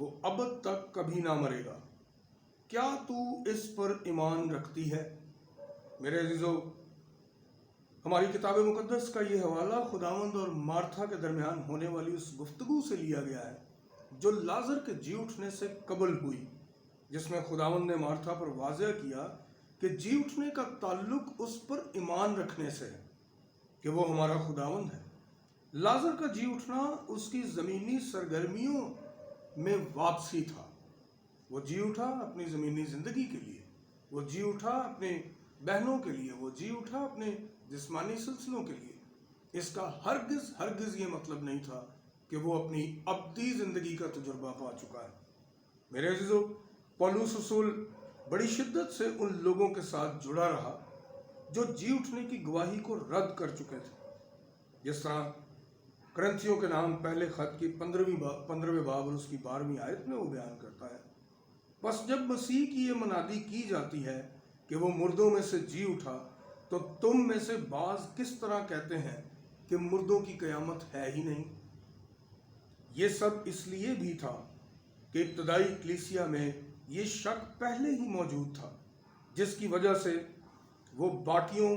وہ ابد تک کبھی نہ مرے گا۔ کیا تو اس پر ایمان رکھتی ہے؟ میرے عزیزو، ہماری کتاب مقدس کا یہ حوالہ خداوند اور مارتھا کے درمیان ہونے والی اس گفتگو سے لیا گیا ہے جو لازر کے جی اٹھنے سے قبل ہوئی، جس میں خداوند نے مارتھا پر واضح کیا کہ جی اٹھنے کا تعلق اس پر ایمان رکھنے سے ہے کہ وہ ہمارا خداوند ہے۔ لازر کا جی اٹھنا اس کی زمینی سرگرمیوں میں واپسی تھا۔ وہ جی اٹھا اپنی زمینی زندگی کے لیے، وہ جی اٹھا اپنے بہنوں کے لیے، وہ جی اٹھا اپنے جسمانی سلسلوں کے لیے۔ اس کا ہرگز یہ مطلب نہیں تھا کہ وہ اپنی ابدی زندگی کا تجربہ پا چکا ہے۔ میرے عزیزو، پولس رسول بڑی شدت سے ان لوگوں کے ساتھ جڑا رہا جو جی اٹھنے کی گواہی کو رد کر چکے تھے، جس طرح کرنتھیوں کے نام پہلے خط کی 15ویں باب اور اس کی 12ویں آیت میں وہ بیان کرتا ہے۔ بس جب مسیح کی یہ منادی کی جاتی ہے کہ وہ مردوں میں سے جی اٹھا، تو تم میں سے بعض کس طرح کہتے ہیں کہ مردوں کی قیامت ہے ہی نہیں؟ یہ سب اس لیے بھی تھا کہ ابتدائی کلیسیا میں یہ شک پہلے ہی موجود تھا، جس کی وجہ سے وہ باقیوں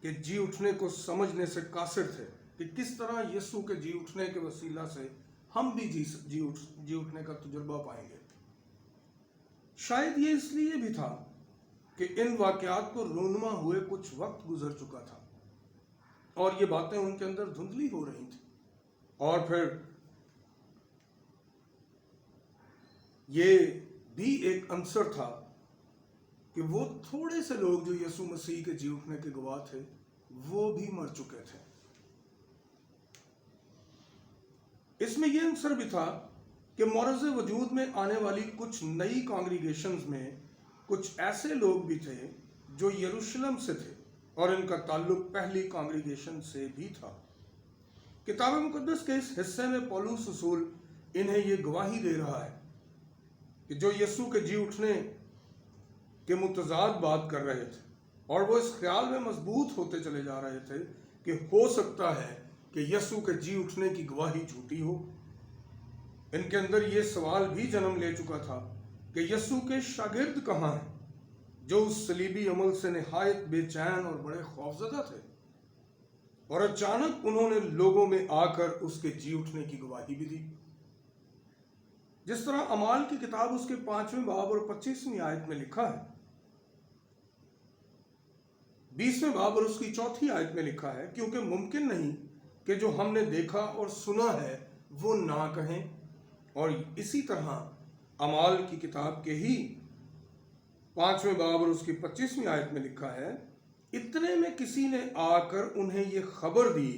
کے جی اٹھنے کو سمجھنے سے قاصر تھے کہ کس طرح یسوع کے جی اٹھنے کے وسیلہ سے ہم بھی جی اٹھنے کا تجربہ پائیں گے۔ شاید یہ اس لیے بھی تھا کہ ان واقعات کو رونما ہوئے کچھ وقت گزر چکا تھا اور یہ باتیں ان کے اندر دھندلی ہو رہی تھیں، اور پھر یہ بھی ایک عنصر تھا کہ وہ تھوڑے سے لوگ جو یسوع مسیح کے جی اٹھنے کے گواہ تھے وہ بھی مر چکے تھے۔ اس میں یہ عنصر بھی تھا کہ معرض وجود میں آنے والی کچھ نئی کانگریگیشنز میں کچھ ایسے لوگ بھی تھے جو یروشلم سے تھے اور ان کا تعلق پہلی کانگریگیشن سے بھی تھا۔ کتاب مقدس کے اس حصے میں پولس رسول انہیں یہ گواہی دے رہا ہے کہ جو یسوع کے جی اٹھنے کے متضاد بات کر رہے تھے اور وہ اس خیال میں مضبوط ہوتے چلے جا رہے تھے کہ ہو سکتا ہے کہ یسوع کے جی اٹھنے کی گواہی جھوٹی ہو، ان کے اندر یہ سوال بھی جنم لے چکا تھا کہ یسوع کے شاگرد کہاں ہیں جو اس صلیبی عمل سے نہایت بے چین اور بڑے خوفزدہ تھے، اور اچانک انہوں نے لوگوں میں آ کر اس کے جی اٹھنے کی گواہی بھی دی۔ جس طرح اعمال کی کتاب اس کے 5ویں باب اور 25ویں آیت میں لکھا ہے، 20ویں باب اور اس کی 4تھی آیت میں لکھا ہے، کیونکہ ممکن نہیں کہ جو ہم نے دیکھا اور سنا ہے وہ نہ کہیں۔ اور اسی طرح اعمال کی کتاب کے ہی 5ویں باب اور اس کی 25ویں آیت میں لکھا ہے، اتنے میں کسی نے آ کر انہیں یہ خبر دی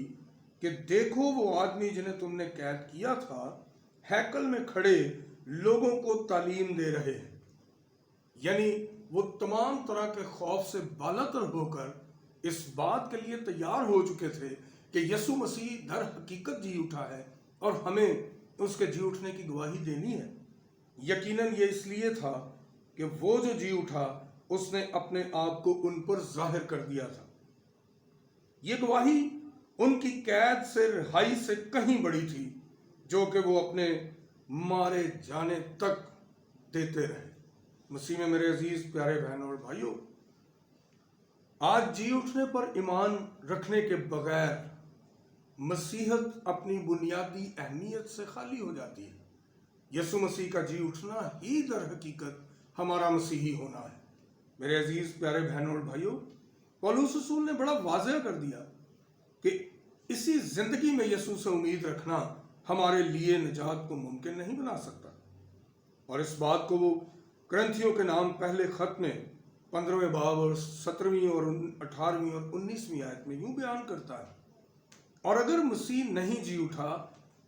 کہ دیکھو وہ آدمی جنہیں تم نے قید کیا تھا ہیکل میں کھڑے لوگوں کو تعلیم دے رہے ہیں۔ یعنی وہ تمام طرح کے خوف سے بالاتر ہو کر اس بات کے لیے تیار ہو چکے تھے کہ یسوع مسیح در حقیقت جی اٹھا ہے اور ہمیں اس کے جی اٹھنے کی گواہی دینی ہے۔ یقیناً یہ اس لیے تھا کہ وہ جو جی اٹھا اس نے اپنے آپ کو ان پر ظاہر کر دیا تھا۔ یہ گواہی ان کی قید سے رہائی سے کہیں بڑی تھی جو کہ وہ اپنے مارے جانے تک دیتے رہے۔ مسیح میں میرے عزیز پیارے بہنوں اور بھائیوں، آج جی اٹھنے پر ایمان رکھنے کے بغیر مسیحت اپنی بنیادی اہمیت سے خالی ہو جاتی ہے۔ یسوع مسیح کا جی اٹھنا ہی در حقیقت ہمارا مسیحی ہونا ہے۔ میرے عزیز پیارے بہنوں اور بھائیوں، پولس رسول نے بڑا واضح کر دیا کہ اسی زندگی میں یسوع سے امید رکھنا ہمارے لیے نجات کو ممکن نہیں بنا سکتا، اور اس بات کو وہ کرنتھیوں کے نام پہلے خط میں 15ویں باب اور 17ویں اور 18ویں اور 19ویں آیت میں یوں بیان کرتا ہے، اور اگر مسیح نہیں جی اٹھا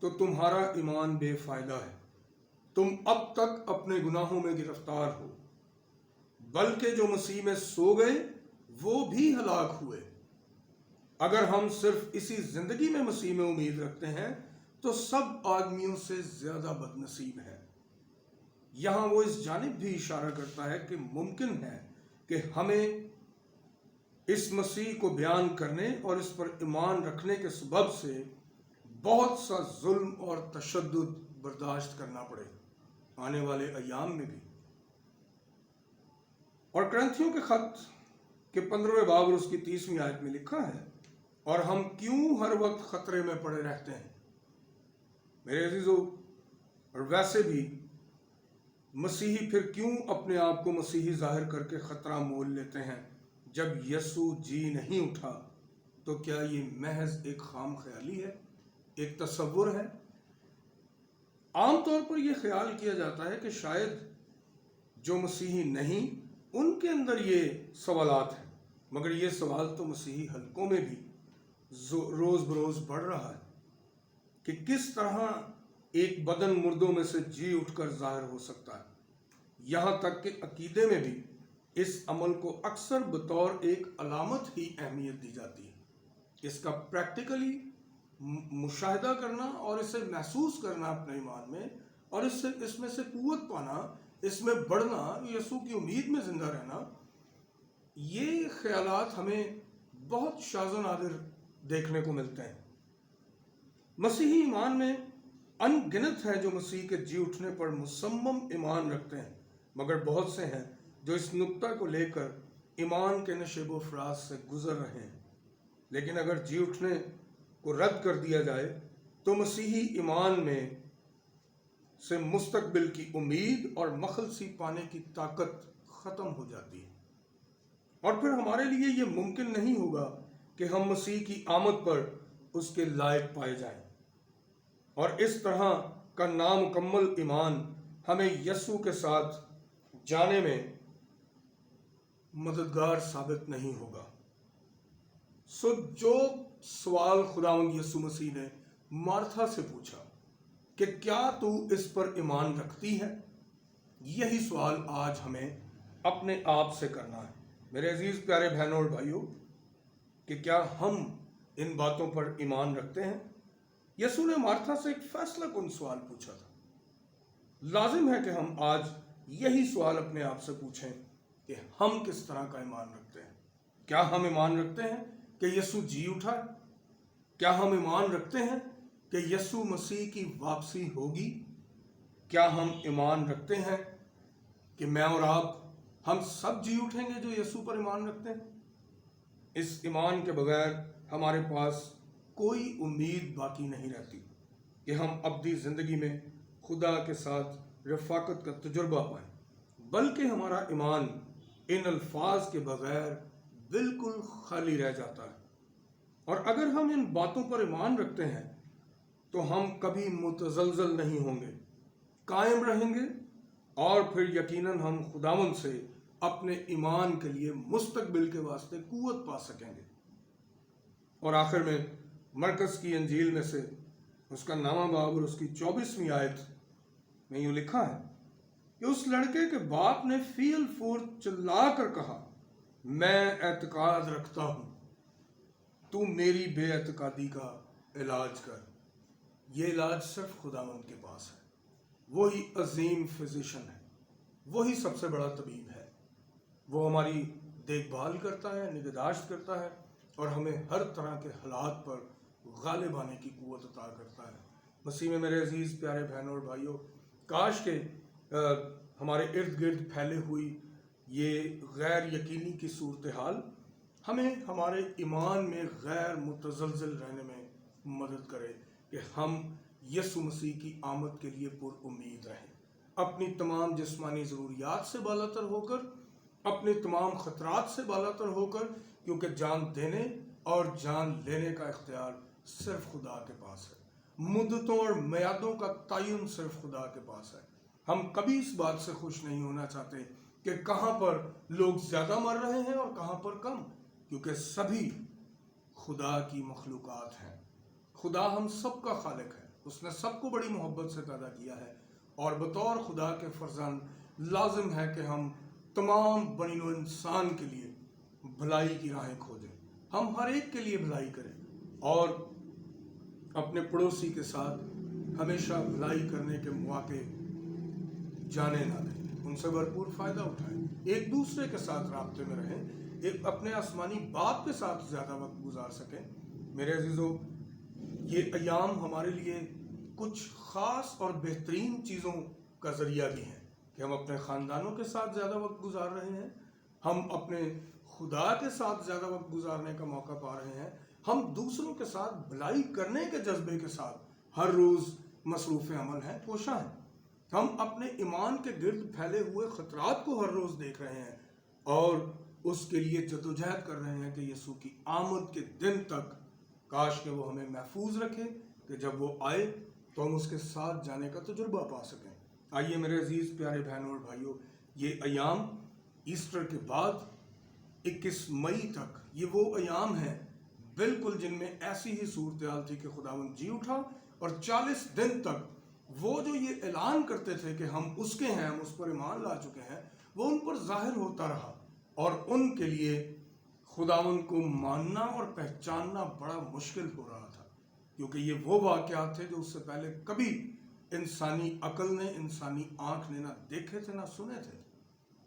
تو تمہارا ایمان بے فائدہ ہے، تم اب تک اپنے گناہوں میں گرفتار ہو، بلکہ جو مسیح میں سو گئے وہ بھی ہلاک ہوئے۔ اگر ہم صرف اسی زندگی میں مسیح میں امید رکھتے ہیں تو سب آدمیوں سے زیادہ بد نصیب ہیں۔ یہاں وہ اس جانب بھی اشارہ کرتا ہے کہ ممکن ہے کہ ہمیں اس مسیح کو بیان کرنے اور اس پر ایمان رکھنے کے سبب سے بہت سا ظلم اور تشدد برداشت کرنا پڑے۔ آنے والے ایام میں بھی۔ اور کرنتھیوں کے خط کے 15ویں باب اور اس کی 30ویں آیت میں لکھا ہے، اور ہم کیوں ہر وقت خطرے میں پڑے رہتے ہیں؟ میرے عزیزو، اور ویسے بھی مسیحی پھر کیوں اپنے آپ کو مسیحی ظاہر کر کے خطرہ مول لیتے ہیں؟ جب یسوع جی نہیں اٹھا تو کیا یہ محض ایک خام خیالی ہے، ایک تصور ہے؟ عام طور پر یہ خیال کیا جاتا ہے کہ شاید جو مسیحی نہیں ان کے اندر یہ سوالات ہیں، مگر یہ سوال تو مسیحی حلقوں میں بھی روز بروز بڑھ رہا ہے کہ کس طرح ایک بدن مردوں میں سے جی اٹھ کر ظاہر ہو سکتا ہے۔ یہاں تک کہ عقیدے میں بھی اس عمل کو اکثر بطور ایک علامت ہی اہمیت دی جاتی ہے۔ اس کا پریکٹیکلی مشاہدہ کرنا اور اسے محسوس کرنا اپنے ایمان میں، اور اس میں سے قوت پانا، اس میں بڑھنا، یسوع کی امید میں زندہ رہنا، یہ خیالات ہمیں بہت شاذ و نادر دیکھنے کو ملتے ہیں۔ مسیحی ایمان میں ان گنت ہیں جو مسیح کے جی اٹھنے پر مصمم ایمان رکھتے ہیں، مگر بہت سے ہیں جو اس نقطہ کو لے کر ایمان کے نشیب و فراز سے گزر رہے ہیں۔ لیکن اگر جی اٹھنے کو رد کر دیا جائے تو مسیحی ایمان میں سے مستقبل کی امید اور مخلصی پانے کی طاقت ختم ہو جاتی ہے، اور پھر ہمارے لیے یہ ممکن نہیں ہوگا کہ ہم مسیح کی آمد پر اس کے لائق پائے جائیں، اور اس طرح کا نامکمل ایمان ہمیں یسوع کے ساتھ جانے میں مددگار ثابت نہیں ہوگا۔ سو جو سوال خداوند یسوع مسیح نے مارتھا سے پوچھا کہ کیا تو اس پر ایمان رکھتی ہے، یہی سوال آج ہمیں اپنے آپ سے کرنا ہے۔ میرے عزیز پیارے بہنوں اور بھائیوں، کہ کیا ہم ان باتوں پر ایمان رکھتے ہیں؟ یسوع نے مارتھا سے ایک فیصلہ کن سوال پوچھا تھا۔ لازم ہے کہ ہم آج یہی سوال اپنے آپ سے پوچھیں کہ ہم کس طرح کا ایمان رکھتے ہیں۔ کیا ہم ایمان رکھتے ہیں کہ یسوع جی اٹھا ہے؟ کیا ہم ایمان رکھتے ہیں کہ یسوع مسیح کی واپسی ہوگی؟ کیا ہم ایمان رکھتے ہیں کہ میں اور آپ ہم سب جی اٹھیں گے جو یسوع پر ایمان رکھتے ہیں؟ اس ایمان کے بغیر ہمارے پاس کوئی امید باقی نہیں رہتی کہ ہم ابدی زندگی میں خدا کے ساتھ رفاقت کا تجربہ پائیں، بلکہ ہمارا ایمان ان الفاظ کے بغیر بالکل خالی رہ جاتا ہے۔ اور اگر ہم ان باتوں پر ایمان رکھتے ہیں تو ہم کبھی متزلزل نہیں ہوں گے، قائم رہیں گے، اور پھر یقیناً ہم خداوند سے اپنے ایمان کے لیے مستقبل کے واسطے قوت پا سکیں گے۔ اور آخر میں مرکز کی انجیل میں سے اس کا 9واں باب اور اس کی 24ویں آیت میں یوں لکھا ہے کہ اس لڑکے کے باپ نے فی الفور چلا کر کہا، میں اعتقاد رکھتا ہوں، تو میری بے اعتقادی کا علاج کر۔ یہ علاج صرف خداوند کے پاس ہے۔ وہی عظیم فزیشن ہے، وہی سب سے بڑا طبیب ہے۔ وہ ہماری دیکھ بھال کرتا ہے، نگہداشت کرتا ہے، اور ہمیں ہر طرح کے حالات پر غالب آنے کی قوت عطا کرتا ہے۔ مسیح میں میرے عزیز پیارے بہنوں اور بھائیوں، کاش کہ ہمارے ارد گرد پھیلے ہوئی یہ غیر یقینی کی صورتحال ہمیں ہمارے ایمان میں غیر متزلزل رہنے میں مدد کرے کہ ہم یسوع مسیح کی آمد کے لیے پر امید رہیں، اپنی تمام جسمانی ضروریات سے بالاتر ہو کر، اپنے تمام خطرات سے بالاتر ہو کر، کیونکہ جان دینے اور جان لینے کا اختیار صرف خدا کے پاس ہے۔ مدتوں اور میعادوں کا تعین صرف خدا کے پاس ہے۔ ہم کبھی اس بات سے خوش نہیں ہونا چاہتے کہ کہاں پر لوگ زیادہ مر رہے ہیں اور کہاں پر کم، کیونکہ سبھی خدا کی مخلوقات ہیں۔ خدا ہم سب کا خالق ہے، اس نے سب کو بڑی محبت سے پیدا کیا ہے، اور بطور خدا کے فرزند لازم ہے کہ ہم تمام بنی نوع انسان کے لیے بھلائی کی راہیں کھوجیں، ہم ہر ایک کے لیے بھلائی کریں، اور اپنے پڑوسی کے ساتھ ہمیشہ بھلائی کرنے کے مواقع جانے نہ دیں، ان سے بھرپور فائدہ اٹھائیں، ایک دوسرے کے ساتھ رابطے میں رہیں، اپنے آسمانی باپ کے ساتھ زیادہ وقت گزار سکیں۔ میرے عزیزو، یہ ایام ہمارے لیے کچھ خاص اور بہترین چیزوں کا ذریعہ بھی ہیں کہ ہم اپنے خاندانوں کے ساتھ زیادہ وقت گزار رہے ہیں، ہم اپنے خدا کے ساتھ زیادہ وقت گزارنے کا موقع پا رہے ہیں، ہم دوسروں کے ساتھ بھلائی کرنے کے جذبے کے ساتھ ہر روز مصروف عمل ہیں، کوشاں ہیں، ہم اپنے ایمان کے گرد پھیلے ہوئے خطرات کو ہر روز دیکھ رہے ہیں اور اس کے لیے جدوجہد کر رہے ہیں کہ یسوع کی آمد کے دن تک کاش کہ وہ ہمیں محفوظ رکھے کہ جب وہ آئے تو ہم اس کے ساتھ جانے کا تجربہ پا سکیں۔ آئیے میرے عزیز پیارے بہنوں اور بھائیوں، یہ ایام ایسٹر کے بعد 21 مئی تک یہ وہ ایام ہیں بالکل جن میں ایسی ہی صورتحال تھی کہ خداوند جی اٹھا، اور 40 دن تک وہ جو یہ اعلان کرتے تھے کہ ہم اس کے ہیں، ہم اس پر ایمان لا چکے ہیں، وہ ان پر ظاہر ہوتا رہا، اور ان کے لیے خداوند کو ماننا اور پہچاننا بڑا مشکل ہو رہا تھا، کیونکہ یہ وہ واقعات تھے جو اس سے پہلے کبھی انسانی عقل نے، انسانی آنکھ نے نہ دیکھے تھے نہ سنے تھے۔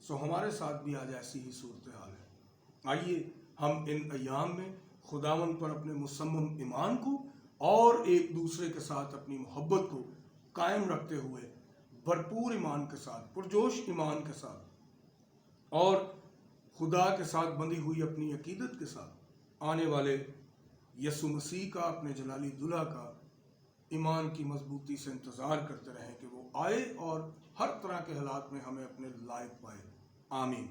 سو ہمارے ساتھ بھی آج ایسی ہی صورتحال ہے۔ آئیے ہم ان ایام میں خداوند پر اپنے مصمم ایمان کو اور ایک دوسرے کے ساتھ اپنی محبت کو قائم رکھتے ہوئے بھرپور ایمان کے ساتھ، پرجوش ایمان کے ساتھ اور خدا کے ساتھ بندھی ہوئی اپنی عقیدت کے ساتھ آنے والے یسوع مسیح کا، اپنے جلالی دلہا کا ایمان کی مضبوطی سے انتظار کرتے رہیں کہ وہ آئے اور ہر طرح کے حالات میں ہمیں اپنے لائق پائے۔ آمین۔